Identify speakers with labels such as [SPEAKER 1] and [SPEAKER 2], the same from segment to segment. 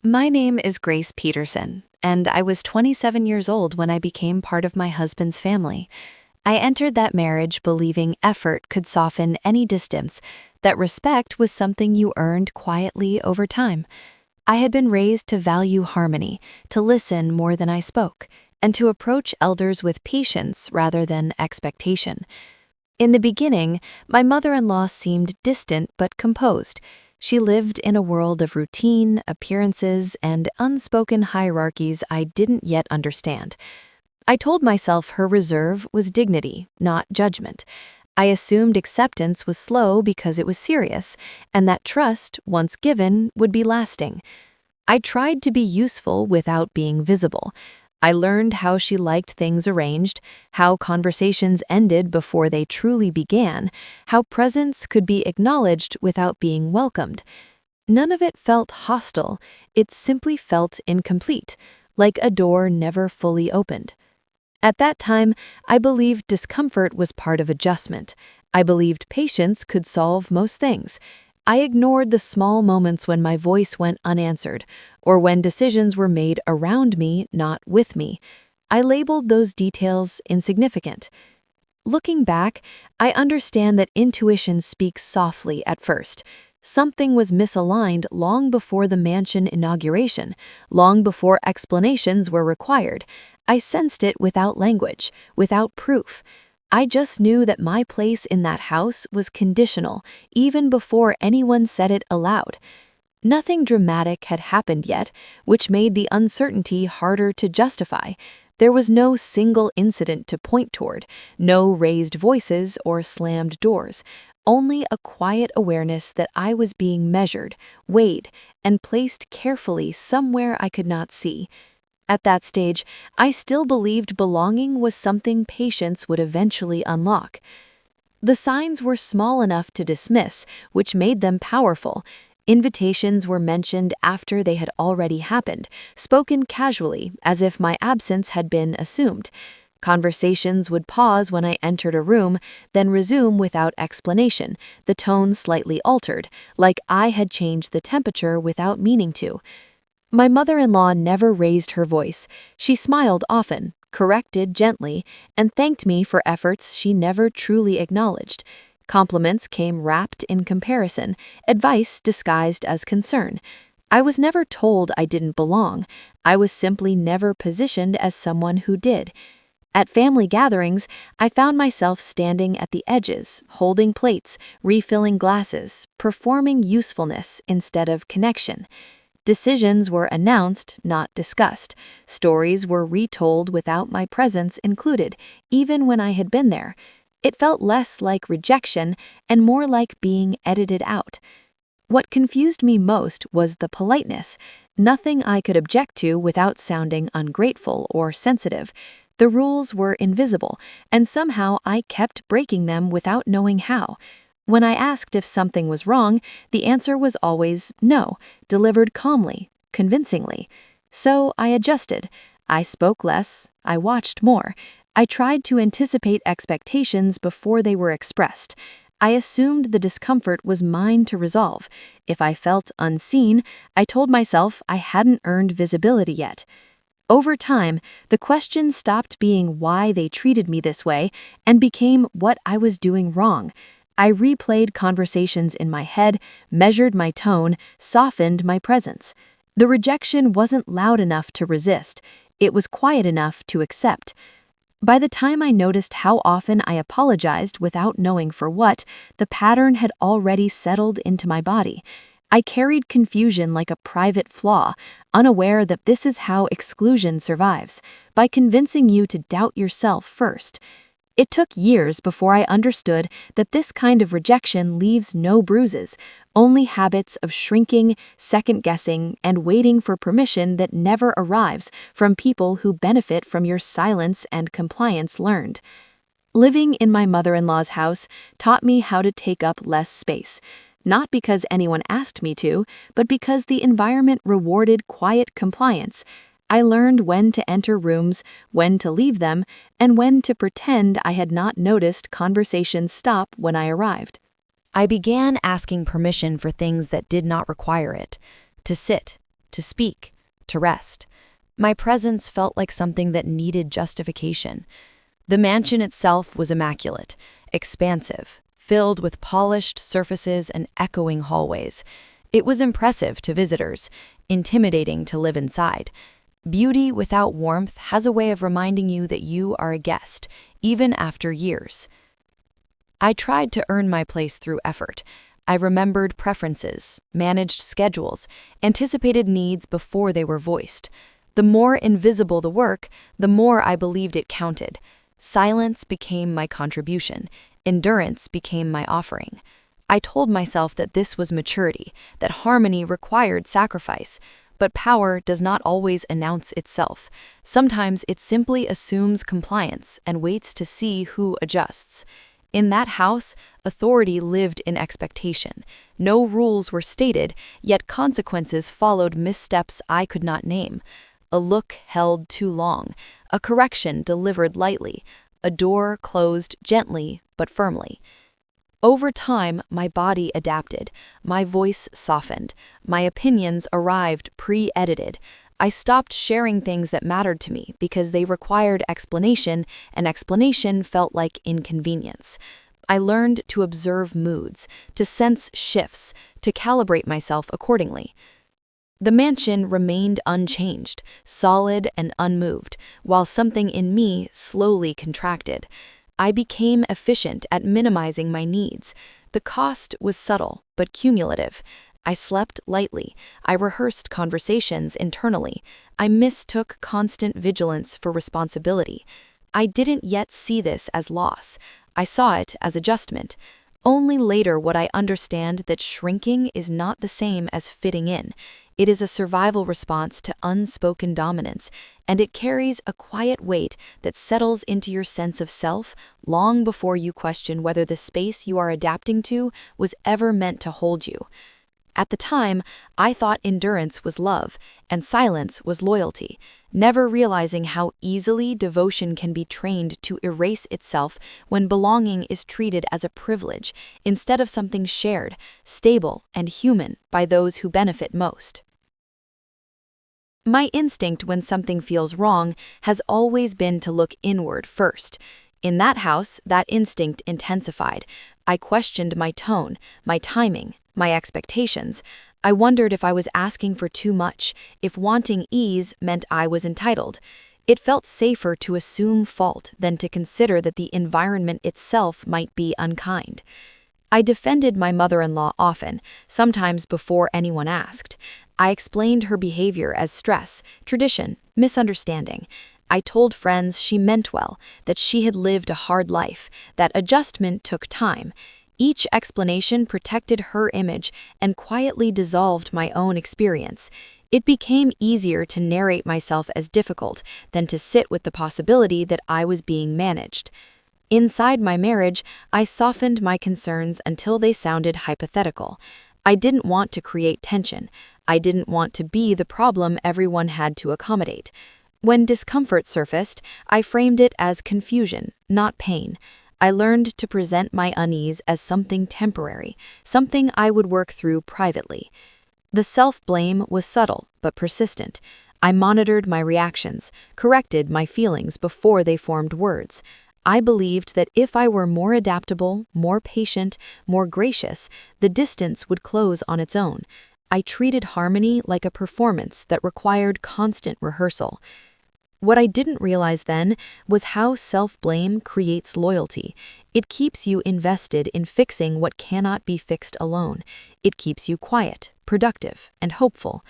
[SPEAKER 1] My name is Grace Peterson, and I was 27 years old when I became part of my husband's family. I entered that marriage believing effort could soften any distance, that respect was something you earned quietly over time. I had been raised to value harmony, to listen more than I spoke, and to approach elders with patience rather than expectation. In the beginning, my mother-in-law seemed distant but composed. She lived in a world of routine, appearances, and unspoken hierarchies I didn't yet understand. I told myself her reserve was dignity, not judgment. I assumed acceptance was slow because it was serious, and that trust, once given, would be lasting. I tried to be useful without being visible. I learned how she liked things arranged, how conversations ended before they truly began, how presence could be acknowledged without being welcomed. None of it felt hostile, it simply felt incomplete, like a door never fully opened. At that time, I believed discomfort was part of adjustment. I believed patience could solve most things. I ignored the small moments when my voice went unanswered, or when decisions were made around me, not with me. I labeled those details insignificant. Looking back, I understand that intuition speaks softly at first. Something was misaligned long before the mansion inauguration, long before explanations were required. I sensed it without language, without proof. I just knew that my place in that house was conditional, even before anyone said it aloud. Nothing dramatic had happened yet, which made the uncertainty harder to justify. There was no single incident to point toward, no raised voices or slammed doors, only a quiet awareness that I was being measured, weighed, and placed carefully somewhere I could not see. At that stage, I still believed belonging was something patience would eventually unlock. The signs were small enough to dismiss, which made them powerful. Invitations were mentioned after they had already happened, spoken casually, as if my absence had been assumed. Conversations would pause when I entered a room, then resume without explanation, the tone slightly altered, like I had changed the temperature without meaning to. My mother-in-law never raised her voice. She smiled often, corrected gently, and thanked me for efforts she never truly acknowledged. Compliments came wrapped in comparison, advice disguised as concern. I was never told I didn't belong. I was simply never positioned as someone who did. At family gatherings, I found myself standing at the edges, holding plates, refilling glasses, performing usefulness instead of connection. Decisions were announced, not discussed. Stories were retold without my presence included, even when I had been there. It felt less like rejection and more like being edited out. What confused me most was the politeness. Nothing I could object to without sounding ungrateful or sensitive. The rules were invisible, and somehow I kept breaking them without knowing how. When I asked if something was wrong, the answer was always no, delivered calmly, convincingly. So I adjusted. I spoke less, I watched more. I tried to anticipate expectations before they were expressed. I assumed the discomfort was mine to resolve. If I felt unseen, I told myself I hadn't earned visibility yet. Over time, the question stopped being why they treated me this way and became what I was doing wrong. I replayed conversations in my head, measured my tone, softened my presence. The rejection wasn't loud enough to resist. It was quiet enough to accept. By the time I noticed how often I apologized without knowing for what, the pattern had already settled into my body. I carried confusion like a private flaw, unaware that this is how exclusion survives, by convincing you to doubt yourself first. It took years before I understood that this kind of rejection leaves no bruises, only habits of shrinking, second-guessing, and waiting for permission that never arrives from people who benefit from your silence and compliance learned. Living in my mother-in-law's house taught me how to take up less space, not because anyone asked me to, but because the environment rewarded quiet compliance. I learned when to enter rooms, when to leave them, and when to pretend I had not noticed conversations stop when I arrived. I began asking permission for things that did not require it. To sit, to speak, to rest. My presence felt like something that needed justification. The mansion itself was immaculate, expansive, filled with polished surfaces and echoing hallways. It was impressive to visitors, intimidating to live inside. Beauty without warmth has a way of reminding you that you are a guest, even after years. I tried to earn my place through effort. I remembered preferences, managed schedules, anticipated needs before they were voiced. The more invisible the work, the more I believed it counted. Silence became my contribution. Endurance became my offering. I told myself that this was maturity, that harmony required sacrifice. But power does not always announce itself. Sometimes it simply assumes compliance and waits to see who adjusts. In that house, authority lived in expectation. No rules were stated, yet consequences followed missteps I could not name. A look held too long, a correction delivered lightly, a door closed gently but firmly. Over time, my body adapted, my voice softened, my opinions arrived pre-edited. I stopped sharing things that mattered to me because they required explanation, and explanation felt like inconvenience. I learned to observe moods, to sense shifts, to calibrate myself accordingly. The mansion remained unchanged, solid and unmoved, while something in me slowly contracted. I became efficient at minimizing my needs. The cost was subtle, but cumulative. I slept lightly. I rehearsed conversations internally. I mistook constant vigilance for responsibility. I didn't yet see this as loss. I saw it as adjustment. Only later would I understand that shrinking is not the same as fitting in. It is a survival response to unspoken dominance, and it carries a quiet weight that settles into your sense of self long before you question whether the space you are adapting to was ever meant to hold you. At the time, I thought endurance was love and silence was loyalty, never realizing how easily devotion can be trained to erase itself when belonging is treated as a privilege instead of something shared, stable, and human by those who benefit most. My instinct when something feels wrong has always been to look inward first. In that house, that instinct intensified. I questioned my tone, my timing, my expectations. I wondered if I was asking for too much, if wanting ease meant I was entitled. It felt safer to assume fault than to consider that the environment itself might be unkind. I defended my mother-in-law often, sometimes before anyone asked. I explained her behavior as stress, tradition, misunderstanding. I told friends she meant well, that she had lived a hard life, that adjustment took time. Each explanation protected her image and quietly dissolved my own experience. It became easier to narrate myself as difficult than to sit with the possibility that I was being managed. Inside my marriage, I softened my concerns until they sounded hypothetical. I didn't want to create tension. I didn't want to be the problem everyone had to accommodate. When discomfort surfaced, I framed it as confusion, not pain. I learned to present my unease as something temporary, something I would work through privately. The self-blame was subtle but persistent. I monitored my reactions, corrected my feelings before they formed words. I believed that if I were more adaptable, more patient, more gracious, the distance would close on its own. I treated harmony like a performance that required constant rehearsal. What I didn't realize then was how self-blame creates loyalty. It keeps you invested in fixing what cannot be fixed alone. It keeps you quiet, productive, and hopeful.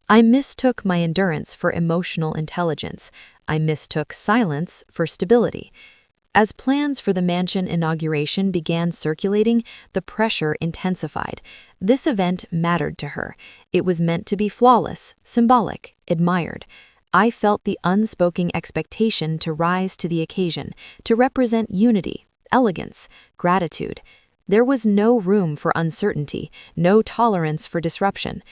[SPEAKER 1] I mistook my endurance for emotional intelligence. I mistook silence for stability. As plans for the mansion inauguration began circulating, the pressure intensified. This event mattered to her. It was meant to be flawless, symbolic, admired. I felt the unspoken expectation to rise to the occasion, to represent unity, elegance, gratitude. There was no room for uncertainty, no tolerance for disruption.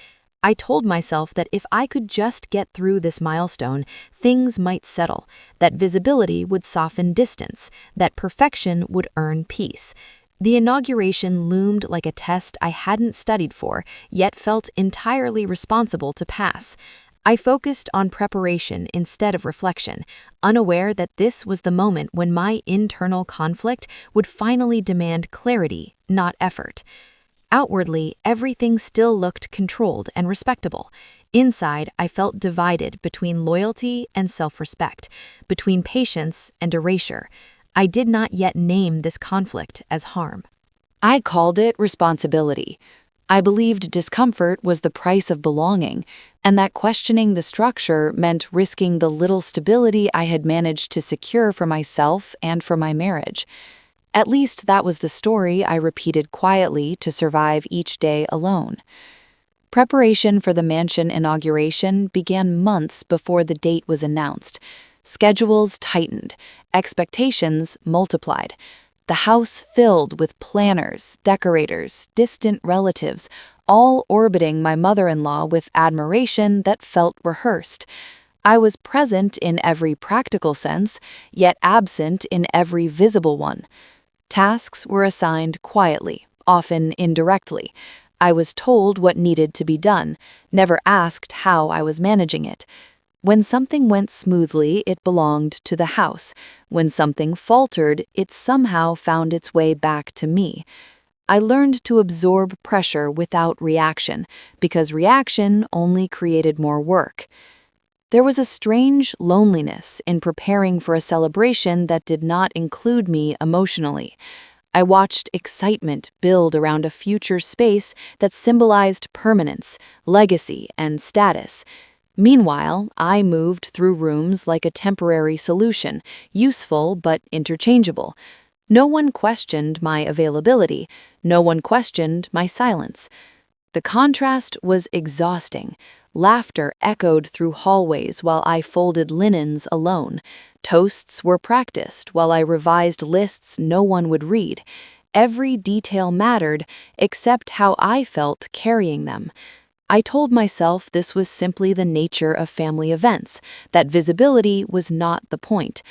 [SPEAKER 1] I told myself that if I could just get through this milestone, things might settle, that visibility would soften distance, that perfection would earn peace. The inauguration loomed like a test I hadn't studied for, yet felt entirely responsible to pass. I focused on preparation instead of reflection, unaware that this was the moment when my internal conflict would finally demand clarity, not effort. Outwardly, everything still looked controlled and respectable. Inside, I felt divided between loyalty and self-respect, between patience and erasure. I did not yet name this conflict as harm. I called it responsibility. I believed discomfort was the price of belonging, and that questioning the structure meant risking the little stability I had managed to secure for myself and for my marriage. At least that was the story I repeated quietly to survive each day alone. Preparation for the mansion inauguration began months before the date was announced. Schedules tightened, expectations multiplied. The house filled with planners, decorators, distant relatives, all orbiting my mother-in-law with admiration that felt rehearsed. I was present in every practical sense, yet absent in every visible one. Tasks were assigned quietly, often indirectly. I was told what needed to be done, never asked how I was managing it. When something went smoothly, it belonged to the house. When something faltered, it somehow found its way back to me. I learned to absorb pressure without reaction, because reaction only created more work. There was a strange loneliness in preparing for a celebration that did not include me emotionally. I watched excitement build around a future space that symbolized permanence, legacy, and status. Meanwhile, I moved through rooms like a temporary solution, useful but interchangeable. No one questioned my availability. No one questioned my silence. The contrast was exhausting. Laughter echoed through hallways while I folded linens alone. Toasts were practiced while I revised lists no one would read. Every detail mattered, except how I felt carrying them. I told myself this was simply the nature of family events, that visibility was not the point.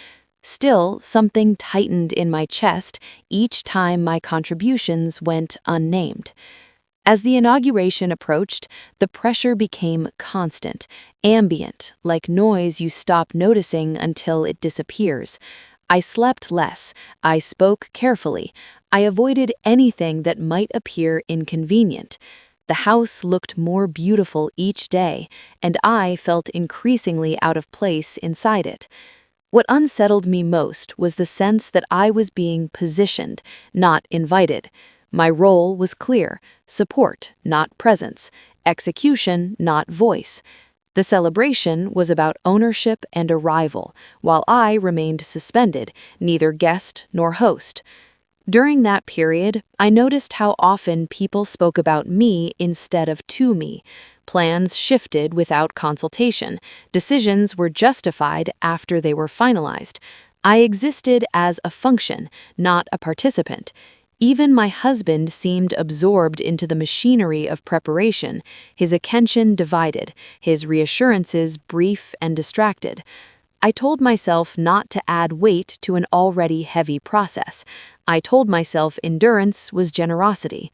[SPEAKER 1] Still, something tightened in my chest each time my contributions went unnamed. As the inauguration approached, the pressure became constant, ambient, like noise you stop noticing until it disappears. I slept less, I spoke carefully, I avoided anything that might appear inconvenient. The house looked more beautiful each day, and I felt increasingly out of place inside it. What unsettled me most was the sense that I was being positioned, not invited. My role was clear: support, not presence; execution, not voice. The celebration was about ownership and arrival, while I remained suspended, neither guest nor host. During that period, I noticed how often people spoke about me instead of to me. Plans shifted without consultation. Decisions were justified after they were finalized. I existed as a function, not a participant. Even my husband seemed absorbed into the machinery of preparation, his attention divided, his reassurances brief and distracted. I told myself not to add weight to an already heavy process. I told myself endurance was generosity.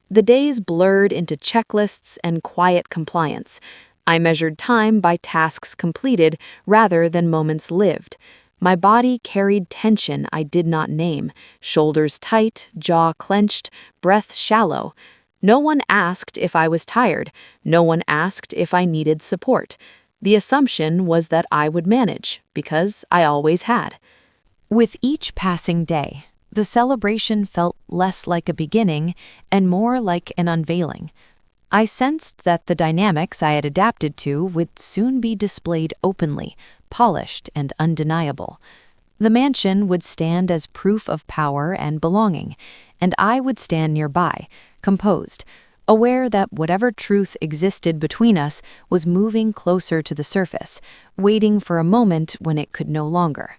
[SPEAKER 1] The days blurred into checklists and quiet compliance. I measured time by tasks completed rather than moments lived. My body carried tension I did not name, shoulders tight, jaw clenched, breath shallow. No one asked if I was tired. No one asked if I needed support. The assumption was that I would manage, because I always had. With each passing day, the celebration felt less like a beginning and more like an unveiling. I sensed that the dynamics I had adapted to would soon be displayed openly, polished and undeniable. The mansion would stand as proof of power and belonging, and I would stand nearby, composed, aware that whatever truth existed between us was moving closer to the surface, waiting for a moment when it could no longer.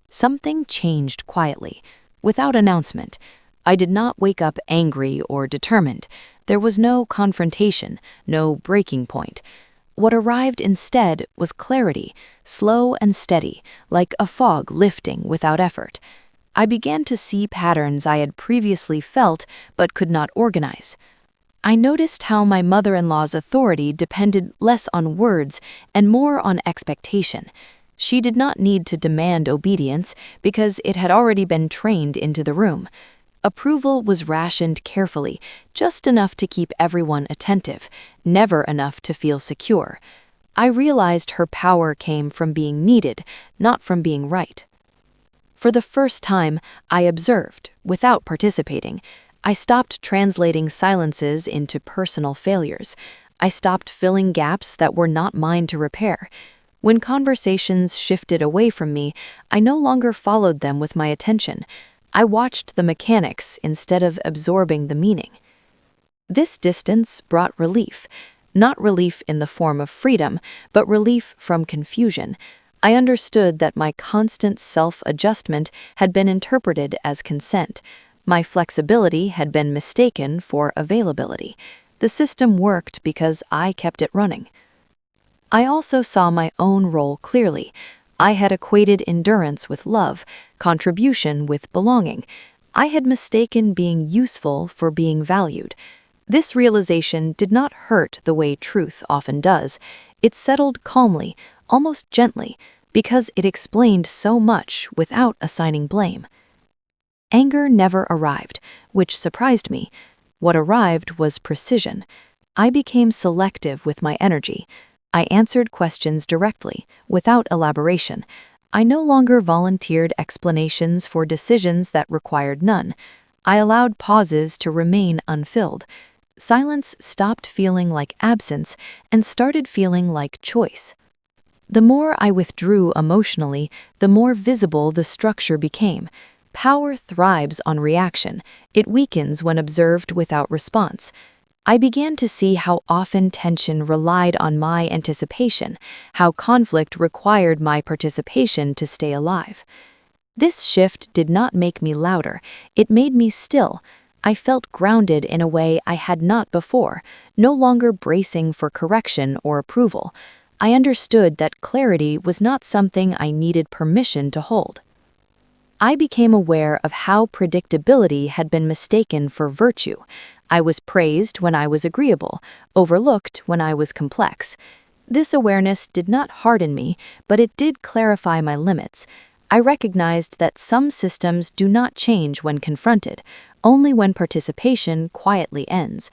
[SPEAKER 1] Something changed quietly, without announcement. I did not wake up angry or determined. There was no confrontation, no breaking point. What arrived instead was clarity, slow and steady, like a fog lifting without effort. I began to see patterns I had previously felt but could not organize. I noticed how my mother-in-law's authority depended less on words and more on expectation. She did not need to demand obedience because it had already been trained into the room. Approval was rationed carefully, just enough to keep everyone attentive, never enough to feel secure. I realized her power came from being needed, not from being right. For the first time, I observed, without participating. I stopped translating silences into personal failures. I stopped filling gaps that were not mine to repair. When conversations shifted away from me, I no longer followed them with my attention. I watched the mechanics instead of absorbing the meaning. This distance brought relief, not relief in the form of freedom, but relief from confusion. I understood that my constant self-adjustment had been interpreted as consent. My flexibility had been mistaken for availability. The system worked because I kept it running. I also saw my own role clearly. I had equated endurance with love, contribution with belonging. I had mistaken being useful for being valued. This realization did not hurt the way truth often does. It settled calmly, almost gently, because it explained so much without assigning blame. Anger never arrived, which surprised me. What arrived was precision. I became selective with my energy. I answered questions directly, without elaboration. I no longer volunteered explanations for decisions that required none. I allowed pauses to remain unfilled. Silence stopped feeling like absence and started feeling like choice. The more I withdrew emotionally, the more visible the structure became. Power thrives on reaction. It weakens when observed without response. I began to see how often tension relied on my anticipation, how conflict required my participation to stay alive. This shift did not make me louder, it made me still. I felt grounded in a way I had not before, no longer bracing for correction or approval. I understood that clarity was not something I needed permission to hold. I became aware of how predictability had been mistaken for virtue. I was praised when I was agreeable, overlooked when I was complex. This awareness did not harden me, but it did clarify my limits. I recognized that some systems do not change when confronted, only when participation quietly ends.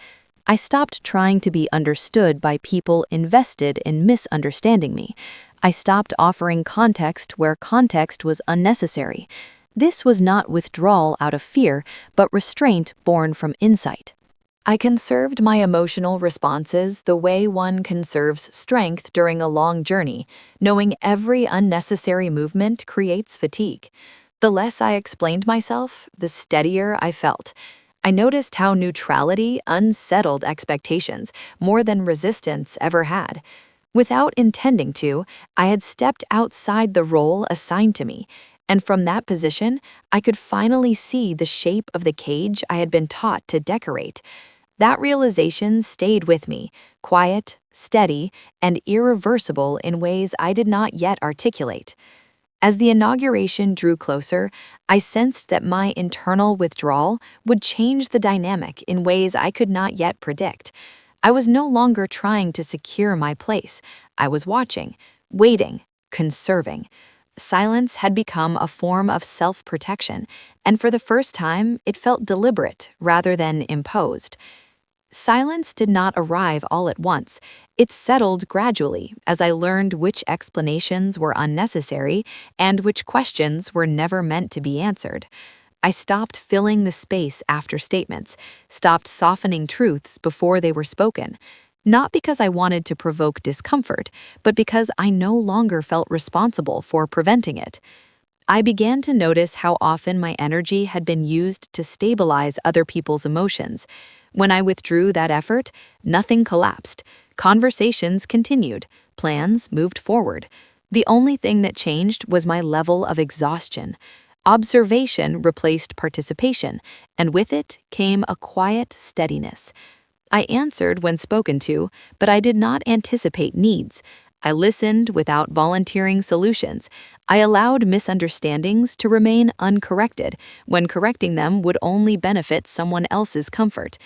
[SPEAKER 1] I stopped trying to be understood by people invested in misunderstanding me. I stopped offering context where context was unnecessary. This was not withdrawal out of fear, but restraint born from insight. I conserved my emotional responses the way one conserves strength during a long journey, knowing every unnecessary movement creates fatigue. The less I explained myself, the steadier I felt. I noticed how neutrality unsettled expectations more than resistance ever had. Without intending to, I had stepped outside the role assigned to me, and from that position, I could finally see the shape of the cage I had been taught to decorate. That realization stayed with me, quiet, steady, and irreversible in ways I did not yet articulate. As the inauguration drew closer, I sensed that my internal withdrawal would change the dynamic in ways I could not yet predict. I was no longer trying to secure my place. I was watching, waiting, conserving. Silence had become a form of self-protection, and for the first time, it felt deliberate rather than imposed. Silence did not arrive all at once. It settled gradually as I learned which explanations were unnecessary and which questions were never meant to be answered. I stopped filling the space after statements, stopped softening truths before they were spoken. Not because I wanted to provoke discomfort, but because I no longer felt responsible for preventing it. I began to notice how often my energy had been used to stabilize other people's emotions. When I withdrew that effort, nothing collapsed. Conversations continued. Plans moved forward. The only thing that changed was my level of exhaustion. Observation replaced participation, and with it came a quiet steadiness. I answered when spoken to, but I did not anticipate needs. I listened without volunteering solutions. I allowed misunderstandings to remain uncorrected when correcting them would only benefit someone else's comfort.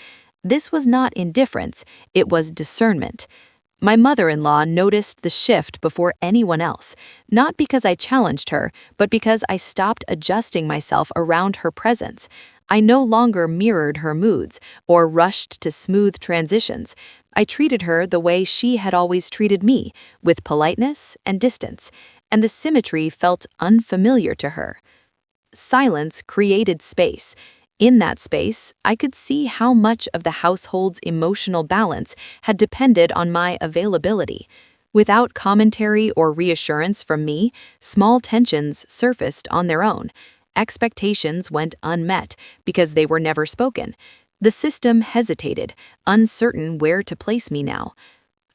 [SPEAKER 1] This was not indifference, it was discernment. My mother-in-law noticed the shift before anyone else, not because I challenged her, but because I stopped adjusting myself around her presence. I no longer mirrored her moods or rushed to smooth transitions. I treated her the way she had always treated me, with politeness and distance, and the symmetry felt unfamiliar to her. Silence created space. In that space, I could see how much of the household's emotional balance had depended on my availability. Without commentary or reassurance from me, small tensions surfaced on their own. Expectations went unmet because they were never spoken. The system hesitated, uncertain where to place me now.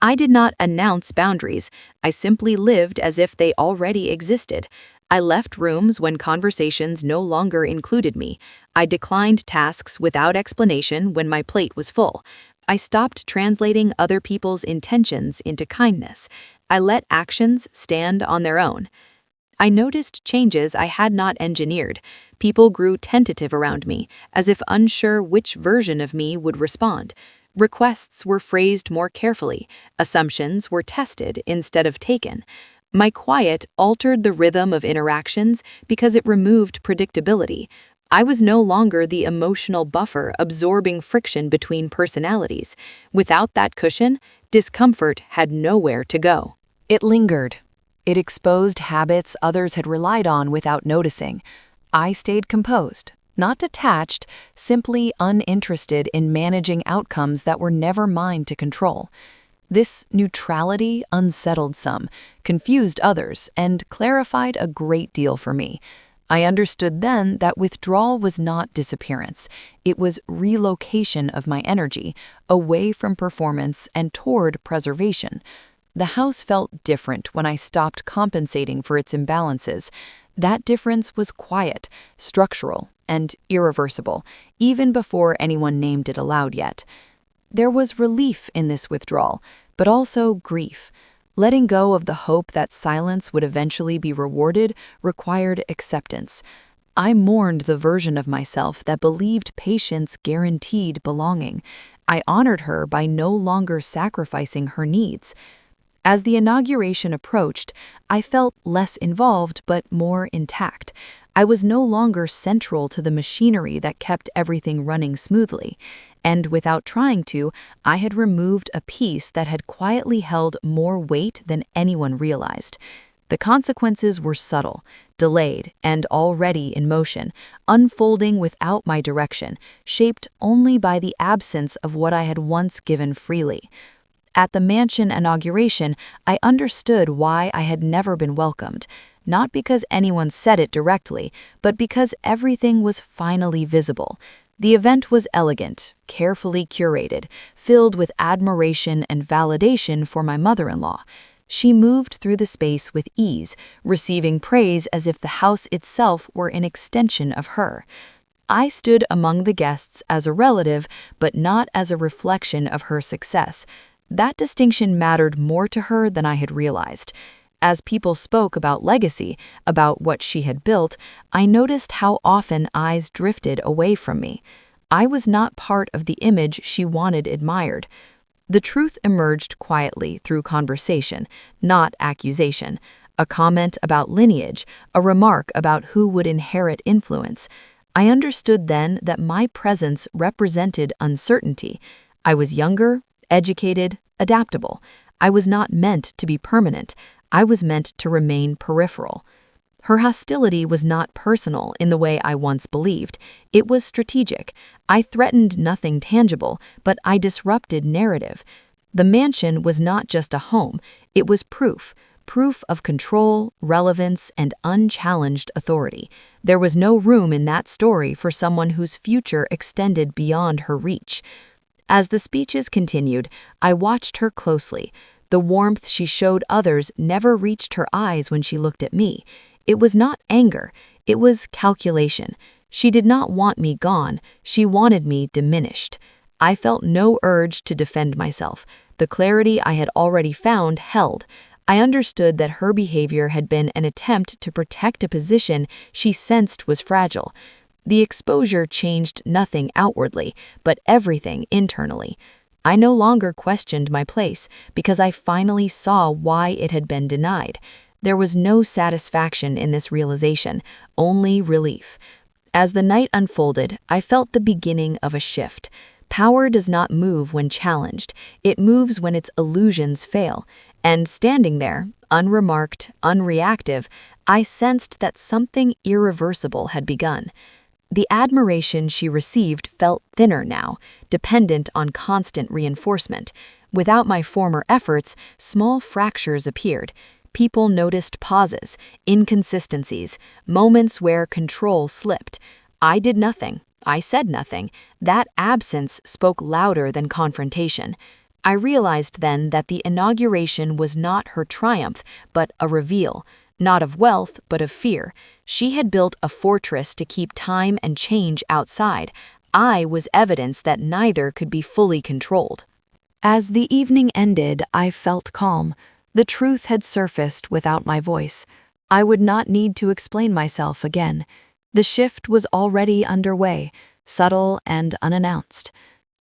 [SPEAKER 1] I did not announce boundaries, I simply lived as if they already existed. I left rooms when conversations no longer included me. I declined tasks without explanation when my plate was full. I stopped translating other people's intentions into kindness. I let actions stand on their own. I noticed changes I had not engineered. People grew tentative around me, as if unsure which version of me would respond. Requests were phrased more carefully. Assumptions were tested instead of taken. My quiet altered the rhythm of interactions because it removed predictability. I was no longer the emotional buffer absorbing friction between personalities. Without that cushion, discomfort had nowhere to go.
[SPEAKER 2] It lingered. It exposed habits others had relied on without noticing. I stayed composed, not detached, simply uninterested in managing outcomes that were never mine to control. This neutrality unsettled some, confused others, and clarified a great deal for me. I understood then that withdrawal was not disappearance. It was relocation of my energy, away from performance and toward preservation. The house felt different when I stopped compensating for its imbalances. That difference was quiet, structural, and irreversible, even before anyone named it aloud yet. There was relief in this withdrawal, but also grief. Letting go of the hope that silence would eventually be rewarded required acceptance. I mourned the version of myself that believed patience guaranteed belonging. I honored her by no longer sacrificing her needs. As the inauguration approached, I felt less involved but more intact. I was no longer central to the machinery that kept everything running smoothly. And without trying to, I had removed a piece that had quietly held more weight than anyone realized. The consequences were subtle, delayed, and already in motion, unfolding without my direction, shaped only by the absence of what I had once given freely. At the mansion inauguration, I understood why I had never been welcomed, not because anyone said it directly, but because everything was finally visible. The event was elegant, carefully curated, filled with admiration and validation for my mother-in-law. She moved through the space with ease, receiving praise as if the house itself were an extension of her. I stood among the guests as a relative, but not as a reflection of her success. That distinction mattered more to her than I had realized. As people spoke about legacy, about what she had built, I noticed how often eyes drifted away from me. I was not part of the image she wanted admired. The truth emerged quietly through conversation, not accusation. A comment about lineage, a remark about who would inherit influence. I understood then that my presence represented uncertainty. I was younger, educated, adaptable. I was not meant to be permanent. I was meant to remain peripheral. Her hostility was not personal in the way I once believed. It was strategic. I threatened nothing tangible, but I disrupted narrative. The mansion was not just a home. It was proof of control, relevance, and unchallenged authority. There was no room in that story for someone whose future extended beyond her reach. As the speeches continued, I watched her closely. The warmth she showed others never reached her eyes when she looked at me. It was not anger, it was calculation. She did not want me gone, she wanted me diminished. I felt no urge to defend myself. The clarity I had already found held. I understood that her behavior had been an attempt to protect a position she sensed was fragile. The exposure changed nothing outwardly, but everything internally. I no longer questioned my place because I finally saw why it had been denied. There was no satisfaction in this realization, only relief. As the night unfolded, I felt the beginning of a shift. Power does not move when challenged, it moves when its illusions fail. And standing there, unremarked, unreactive, I sensed that something irreversible had begun. The admiration she received felt thinner now, dependent on constant reinforcement. Without my former efforts, small fractures appeared. People noticed pauses, inconsistencies, moments where control slipped. I did nothing. I said nothing. That absence spoke louder than confrontation. I realized then that the inauguration was not her triumph, but a reveal. Not of wealth, but of fear. She had built a fortress to keep time and change outside. I was evidence that neither could be fully controlled.
[SPEAKER 1] As the evening ended, I felt calm. The truth had surfaced without my voice. I would not need to explain myself again. The shift was already underway, subtle and unannounced.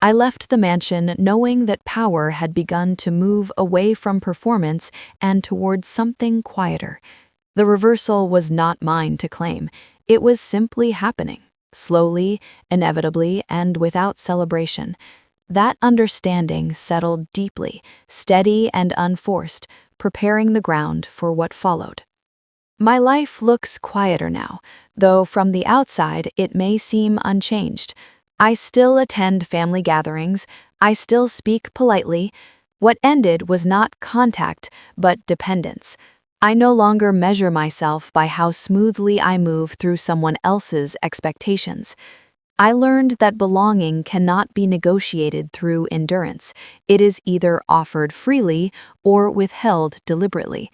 [SPEAKER 1] I left the mansion knowing that power had begun to move away from performance and towards something quieter. The reversal was not mine to claim. It was simply happening, slowly, inevitably, and without celebration. That understanding settled deeply, steady and unforced, preparing the ground for what followed. My life looks quieter now, though from the outside it may seem unchanged. I still attend family gatherings, I still speak politely. What ended was not contact, but dependence. I no longer measure myself by how smoothly I move through someone else's expectations. I learned that belonging cannot be negotiated through endurance. It is either offered freely or withheld deliberately.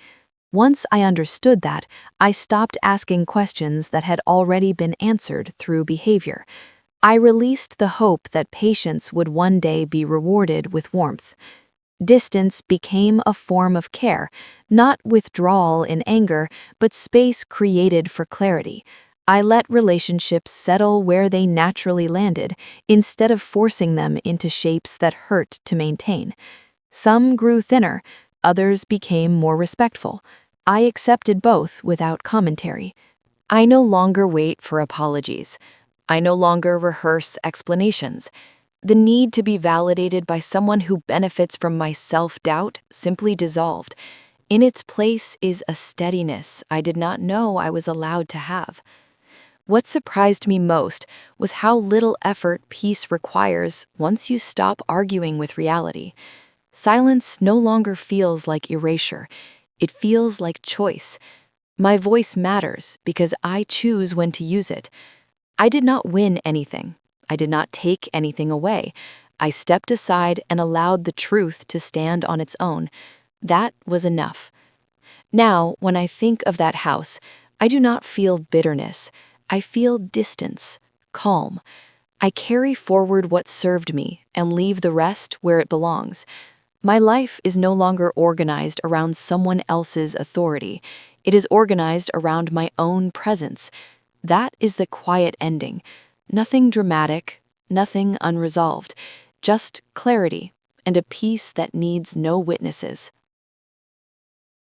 [SPEAKER 1] Once I understood that, I stopped asking questions that had already been answered through behavior. I released the hope that patience would one day be rewarded with warmth. Distance became a form of care, not withdrawal in anger, but space created for clarity. I let relationships settle where they naturally landed, instead of forcing them into shapes that hurt to maintain. Some grew thinner, others became more respectful. I accepted both without commentary. I no longer wait for apologies. I no longer rehearse explanations. The need to be validated by someone who benefits from my self-doubt simply dissolved. In its place is a steadiness I did not know I was allowed to have. What surprised me most was how little effort peace requires once you stop arguing with reality. Silence no longer feels like erasure. It feels like choice. My voice matters because I choose when to use it. I did not win anything. I did not take anything away. I stepped aside and allowed the truth to stand on its own. That was enough. Now, when I think of that house, I do not feel bitterness. I feel distance, calm. I carry forward what served me and leave the rest where it belongs. My life is no longer organized around someone else's authority. It is organized around my own presence. That is the quiet ending. Nothing dramatic, nothing unresolved, just clarity and a peace that needs no witnesses.